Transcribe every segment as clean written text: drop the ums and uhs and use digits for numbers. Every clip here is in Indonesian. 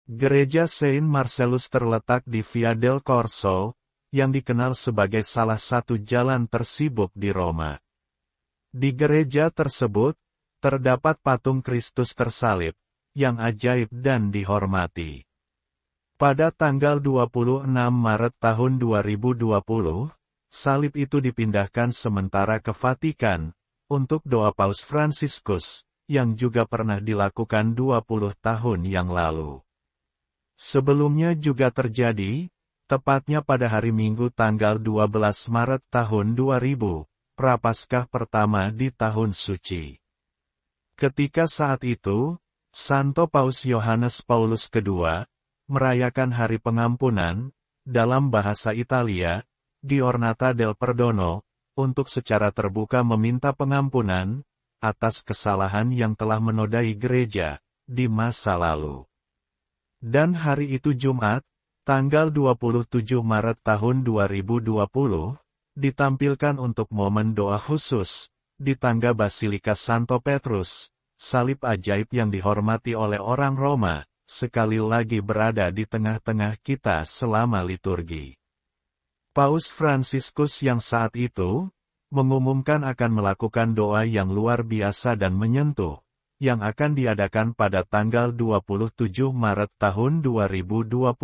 Gereja Saint Marcellus terletak di Via del Corso, yang dikenal sebagai salah satu jalan tersibuk di Roma. Di gereja tersebut, terdapat patung Kristus tersalib, yang ajaib dan dihormati. Pada tanggal 26 Maret tahun 2020, salib itu dipindahkan sementara ke Vatikan, untuk doa Paus Fransiskus, yang juga pernah dilakukan 20 tahun yang lalu. Sebelumnya juga terjadi, tepatnya pada hari Minggu tanggal 12 Maret tahun 2000, Prapaskah pertama di tahun suci. Ketika saat itu, Santo Paus Yohanes Paulus II, merayakan Hari Pengampunan, dalam bahasa Italia, Giornata del Perdono, untuk secara terbuka meminta pengampunan, atas kesalahan yang telah menodai gereja, di masa lalu. Dan hari itu Jumat, tanggal 27 Maret tahun 2020, ditampilkan untuk momen doa khusus, di tangga Basilika Santo Petrus, salib ajaib yang dihormati oleh orang Roma, sekali lagi berada di tengah-tengah kita selama liturgi. Paus Fransiskus yang saat itu, mengumumkan akan melakukan doa yang luar biasa dan menyentuh, yang akan diadakan pada tanggal 27 Maret tahun 2020,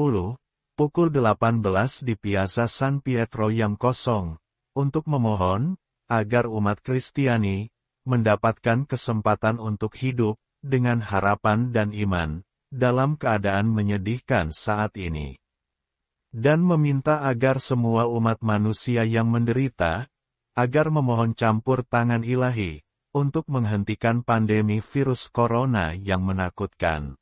pukul 18 di Piazza San Pietro yang kosong, untuk memohon, agar umat Kristiani, mendapatkan kesempatan untuk hidup, dengan harapan dan iman, dalam keadaan menyedihkan saat ini. Dan meminta agar semua umat manusia yang menderita, agar memohon campur tangan ilahi, untuk menghentikan pandemi virus corona yang menakutkan.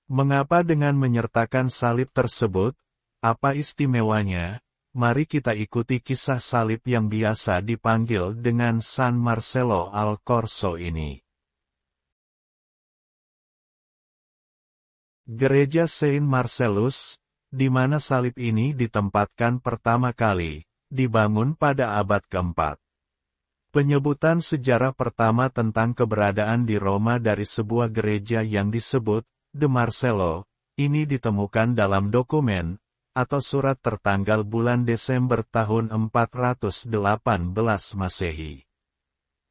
Mengapa dengan menyertakan salib tersebut? Apa istimewanya? Mari kita ikuti kisah salib yang biasa dipanggil dengan San Marcello al Corso ini. Gereja Saint Marcellus, di mana salib ini ditempatkan pertama kali, dibangun pada abad keempat. Penyebutan sejarah pertama tentang keberadaan di Roma dari sebuah gereja yang disebut De Marcello, ini ditemukan dalam dokumen, atau surat tertanggal bulan Desember tahun 418 Masehi.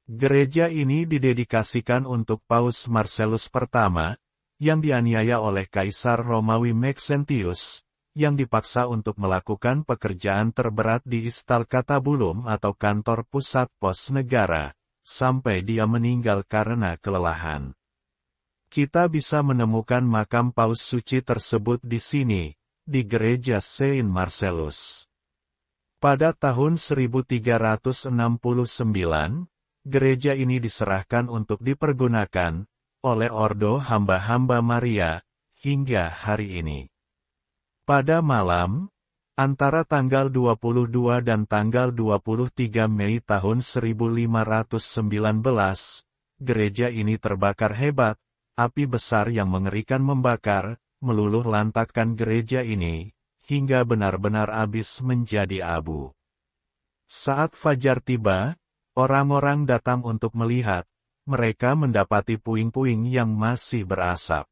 Gereja ini didedikasikan untuk Paus Marcellus pertama, yang dianiaya oleh Kaisar Romawi Maxentius, yang dipaksa untuk melakukan pekerjaan terberat di Istal Catabulum atau kantor pusat pos negara, sampai dia meninggal karena kelelahan. Kita bisa menemukan makam Paus Suci tersebut di sini, di Gereja Saint Marcellus. Pada tahun 1369, gereja ini diserahkan untuk dipergunakan, oleh Ordo Hamba-Hamba Maria, hingga hari ini. Pada malam, antara tanggal 22 dan tanggal 23 Mei tahun 1519, gereja ini terbakar hebat, api besar yang mengerikan membakar, meluluh lantakkan gereja ini, hingga benar-benar habis menjadi abu. Saat fajar tiba, orang-orang datang untuk melihat, mereka mendapati puing-puing yang masih berasap.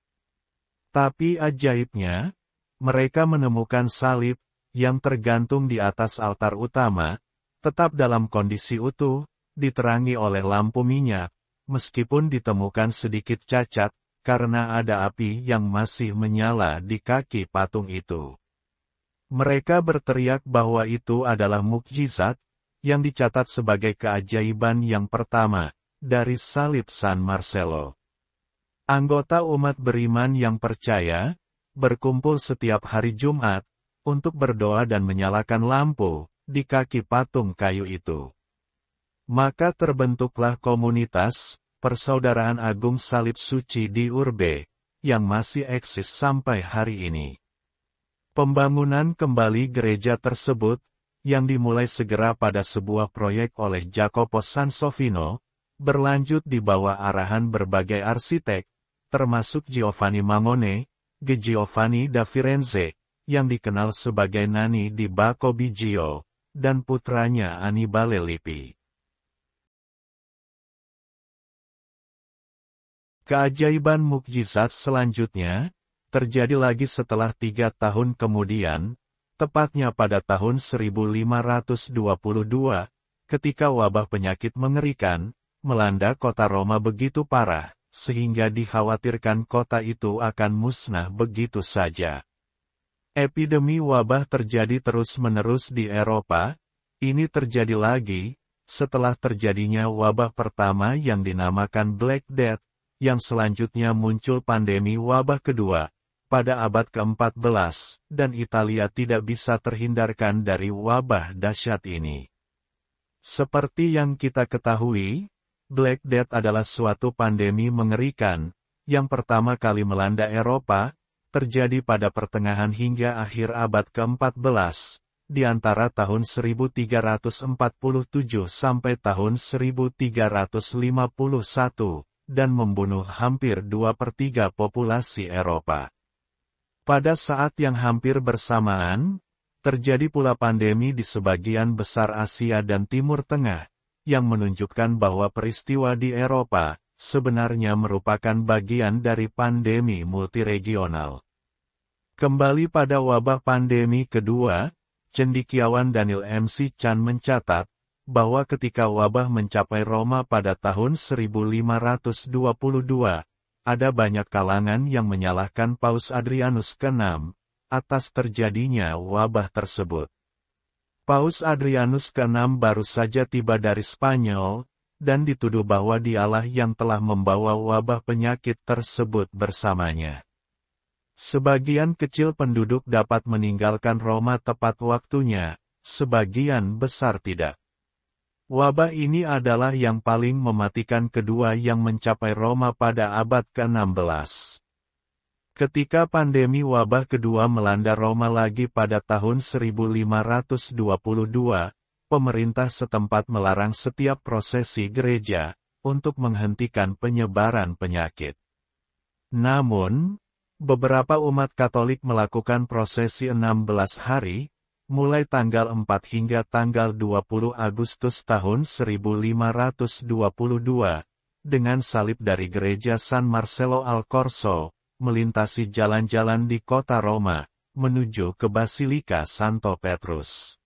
Tapi ajaibnya, mereka menemukan salib, yang tergantung di atas altar utama, tetap dalam kondisi utuh, diterangi oleh lampu minyak, meskipun ditemukan sedikit cacat, karena ada api yang masih menyala di kaki patung itu. Mereka berteriak bahwa itu adalah mukjizat, yang dicatat sebagai keajaiban yang pertama, dari salib San Marcello. Anggota umat beriman yang percaya, berkumpul setiap hari Jumat, untuk berdoa dan menyalakan lampu, di kaki patung kayu itu. Maka terbentuklah komunitas, Persaudaraan Agung Salib Suci di Urbe, yang masih eksis sampai hari ini. Pembangunan kembali gereja tersebut, yang dimulai segera pada sebuah proyek oleh Jacopo Sansovino, berlanjut di bawah arahan berbagai arsitek, termasuk Giovanni Mangone, Giovanni da Firenze, yang dikenal sebagai Nani di Bacco Biggio, dan putranya Annibale Lippi. Keajaiban mukjizat selanjutnya, terjadi lagi setelah 3 tahun kemudian, tepatnya pada tahun 1522, ketika wabah penyakit mengerikan, melanda kota Roma begitu parah, sehingga dikhawatirkan kota itu akan musnah begitu saja. Epidemi wabah terjadi terus-menerus di Eropa. Ini terjadi lagi, setelah terjadinya wabah pertama yang dinamakan Black Death, yang selanjutnya muncul pandemi wabah kedua, pada abad ke-14, dan Italia tidak bisa terhindarkan dari wabah dahsyat ini. Seperti yang kita ketahui, Black Death adalah suatu pandemi mengerikan, yang pertama kali melanda Eropa, terjadi pada pertengahan hingga akhir abad ke-14, di antara tahun 1347 sampai tahun 1351, dan membunuh hampir 2/3 populasi Eropa. Pada saat yang hampir bersamaan, terjadi pula pandemi di sebagian besar Asia dan Timur Tengah, yang menunjukkan bahwa peristiwa di Eropa sebenarnya merupakan bagian dari pandemi multiregional. Kembali pada wabah pandemi kedua, cendekiawan Daniel MC Chan mencatat bahwa ketika wabah mencapai Roma pada tahun 1522, ada banyak kalangan yang menyalahkan Paus Adrianus ke-6 atas terjadinya wabah tersebut. Paus Adrianus ke-6 baru saja tiba dari Spanyol, dan dituduh bahwa dialah yang telah membawa wabah penyakit tersebut bersamanya. Sebagian kecil penduduk dapat meninggalkan Roma tepat waktunya, sebagian besar tidak. Wabah ini adalah yang paling mematikan kedua yang mencapai Roma pada abad ke-16. Ketika pandemi wabah kedua melanda Roma lagi pada tahun 1522, pemerintah setempat melarang setiap prosesi gereja untuk menghentikan penyebaran penyakit. Namun, beberapa umat Katolik melakukan prosesi 16 hari, mulai tanggal 4 hingga tanggal 20 Agustus tahun 1522, dengan salib dari gereja San Marcello al Corso, melintasi jalan-jalan di kota Roma, menuju ke Basilika Santo Petrus.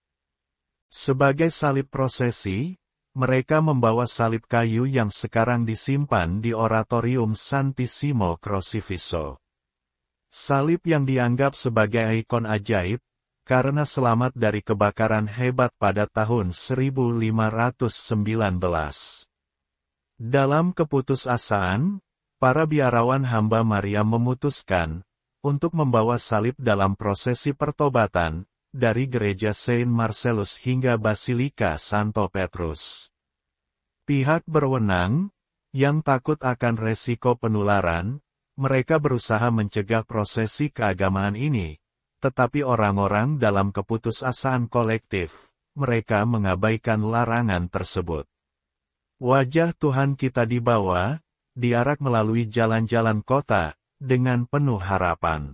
Sebagai salib prosesi, mereka membawa salib kayu yang sekarang disimpan di Oratorium Santissimo Crocifisso. Salib yang dianggap sebagai ikon ajaib, karena selamat dari kebakaran hebat pada tahun 1519. Dalam keputusasaan, para biarawan hamba Maria memutuskan untuk membawa salib dalam prosesi pertobatan dari gereja Saint Marcellus hingga Basilika Santo Petrus. Pihak berwenang, yang takut akan resiko penularan, mereka berusaha mencegah prosesi keagamaan ini, tetapi orang-orang dalam keputusasaan kolektif, mereka mengabaikan larangan tersebut. Wajah Tuhan kita dibawa, diarak melalui jalan-jalan kota, dengan penuh harapan.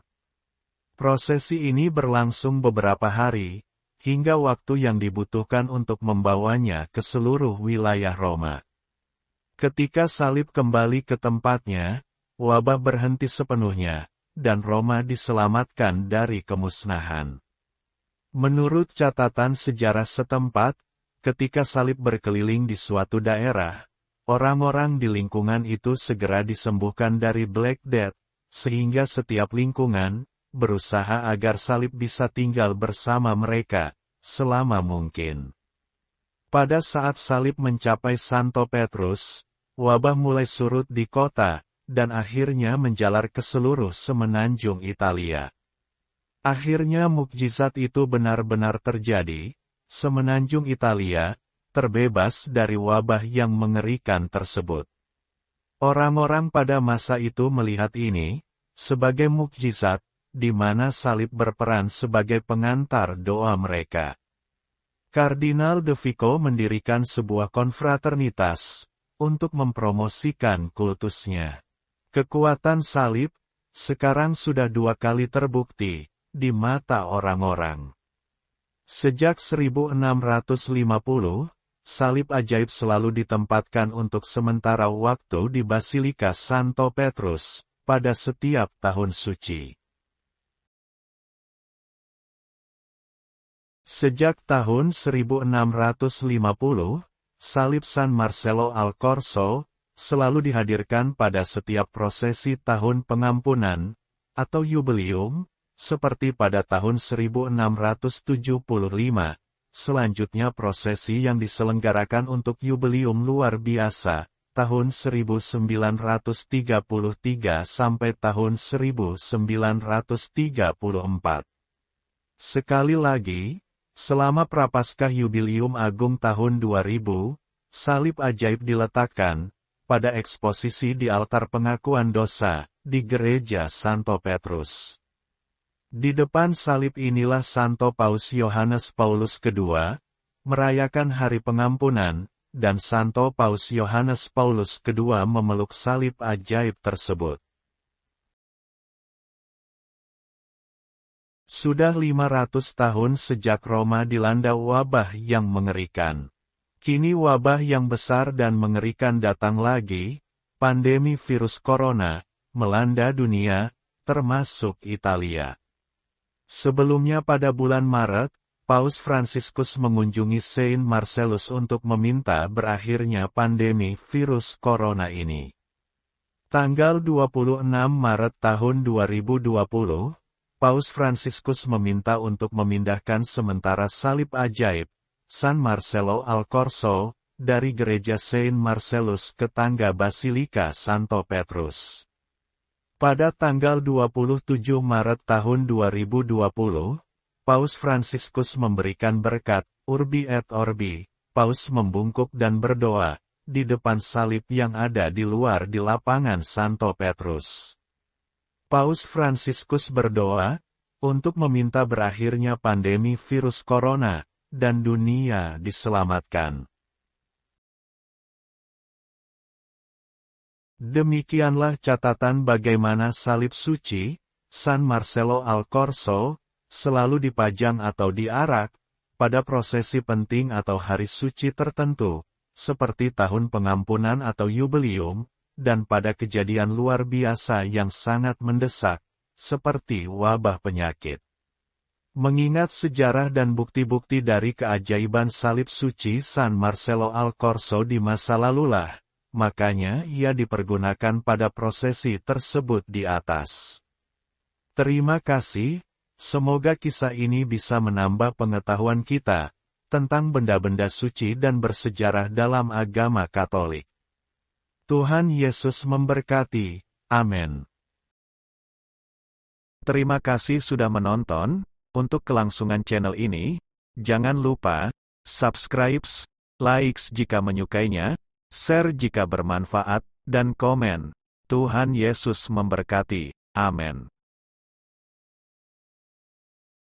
Prosesi ini berlangsung beberapa hari, hingga waktu yang dibutuhkan untuk membawanya ke seluruh wilayah Roma. Ketika salib kembali ke tempatnya, wabah berhenti sepenuhnya, dan Roma diselamatkan dari kemusnahan. Menurut catatan sejarah setempat, ketika salib berkeliling di suatu daerah, orang-orang di lingkungan itu segera disembuhkan dari Black Death, sehingga setiap lingkungan berusaha agar salib bisa tinggal bersama mereka selama mungkin. Pada saat salib mencapai Santo Petrus, wabah mulai surut di kota, dan akhirnya menjalar ke seluruh semenanjung Italia. Akhirnya mukjizat itu benar-benar terjadi, semenanjung Italia terbebas dari wabah yang mengerikan tersebut. Orang-orang pada masa itu melihat ini sebagai mukjizat, di mana salib berperan sebagai pengantar doa mereka. Kardinal de Vico mendirikan sebuah konfraternitas untuk mempromosikan kultusnya. Kekuatan salib sekarang sudah 2 kali terbukti di mata orang-orang. Sejak 1650, salib ajaib selalu ditempatkan untuk sementara waktu di Basilika Santo Petrus pada setiap tahun suci. Sejak tahun 1650, salib San Marcello al Corso selalu dihadirkan pada setiap prosesi tahun pengampunan atau jubileum, seperti pada tahun 1675. Selanjutnya prosesi yang diselenggarakan untuk jubileum luar biasa, tahun 1933 sampai tahun 1934. Sekali lagi, selama Prapaskah Jubileum Agung tahun 2000, salib ajaib diletakkan pada eksposisi di altar pengakuan dosa di Gereja Santo Petrus. Di depan salib inilah Santo Paus Yohanes Paulus II merayakan Hari Pengampunan, dan Santo Paus Yohanes Paulus II memeluk salib ajaib tersebut. Sudah 500 tahun sejak Roma dilanda wabah yang mengerikan. Kini wabah yang besar dan mengerikan datang lagi, pandemi virus corona, melanda dunia, termasuk Italia. Sebelumnya pada bulan Maret, Paus Fransiskus mengunjungi Saint Marcellus untuk meminta berakhirnya pandemi virus corona ini. Tanggal 26 Maret tahun 2020, Paus Fransiskus meminta untuk memindahkan sementara salib ajaib, San Marcello al Corso, dari gereja Saint Marcellus ke tangga Basilika Santo Petrus. Pada tanggal 27 Maret tahun 2020, Paus Fransiskus memberikan berkat, Urbi et Orbi. Paus membungkuk dan berdoa di depan salib yang ada di luar di lapangan Santo Petrus. Paus Fransiskus berdoa untuk meminta berakhirnya pandemi virus corona, dan dunia diselamatkan. Demikianlah catatan bagaimana salib suci, San Marcello al Corso, selalu dipajang atau diarak, pada prosesi penting atau hari suci tertentu, seperti tahun pengampunan atau jubileum, dan pada kejadian luar biasa yang sangat mendesak, seperti wabah penyakit. Mengingat sejarah dan bukti-bukti dari keajaiban salib suci San Marcello al Corso di masa lalulah, makanya ia dipergunakan pada prosesi tersebut di atas. Terima kasih, semoga kisah ini bisa menambah pengetahuan kita tentang benda-benda suci dan bersejarah dalam agama Katolik. Tuhan Yesus memberkati. Amin. Terima kasih sudah menonton. Untuk kelangsungan channel ini, jangan lupa subscribe, like jika menyukainya, share jika bermanfaat, dan komen. Tuhan Yesus memberkati. Amin.